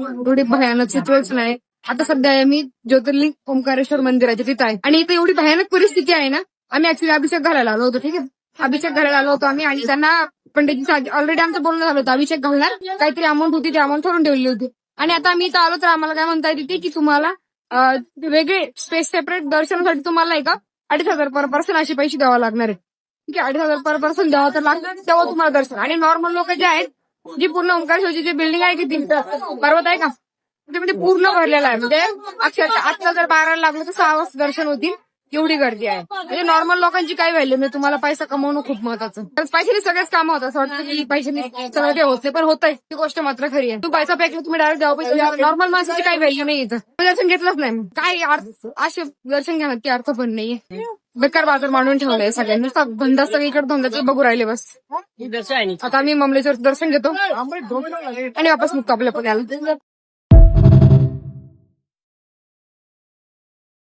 एवढी भयानक सिच्युएशन आहे. आता सध्या मी ज्योतिर्लिंग ओंकारेश्वर मंदिराच्या तिथं आहे आणि इथे एवढी भयानक परिस्थिती आहे ना. आम्ही ऍक्च्युली अभिषेक घालायला आलो होतो. ठीक आहे, अभिषेक घालायला आलो होतो आम्ही आणि त्यांना पंडितजी ऑलरेडी आमचं बोलणं झालं होतं. अभिषेक घालणार काहीतरी अमाऊंट होती, ती अमाऊंट ठरवून ठेवली होती. आणि आता आम्ही इथं आलो तर आम्हाला काय म्हणता येते की तुम्हाला वेगळे स्पेस सेपरेट दर्शनासाठी तुम्हाला नाही का 2,500 पर पर्सन असे पैसे द्यावे लागणार आहे. ठीक आहे, 2,500 पर पर्सन द्यावं तर लागणार, तेव्हा तुम्हाला दर्शन. आणि नॉर्मल लोक जे आहेत, जी पूर्ण ओंकारेश्वरची जी बिल्डिंग आहे की पर्वत आहे का, त्यामध्ये पूर्ण भरलेला आहे. म्हणजे अक्षरशः आता जर 12 लागलं तर 6 वाजता दर्शन होतील, एवढी गर्दी आहे. म्हणजे नॉर्मल लोकांची काही व्हॅल्यू नाही. तुम्हाला पैसा कमवणं खूप महत्वाचं. पैशाने सगळेच कामं होतात. असं वाटतं की पैशाने सगळं ते होत नाही, पण होतंय. ती गोष्ट मात्र खरी आहे. तू पैसा फेकला तुम्ही डायरेक्ट द्यावं पैसे. नॉर्मल माणसाची काही व्हॅल्यू नाही इथं. दर्शन घेतलंच नाही. काय अर्थ, असे दर्शन घेण्यात की अर्थ पण नाहीये. बेकार बाजार मांडून ठेवलाय सगळ्यांनी. धंदा सगळीकडे धंद्याचं बघू राहिले बस. आता आम्ही ममलेश्वर दर्शन घेतो आणि वापस निघतो आपल्या पुण्याला.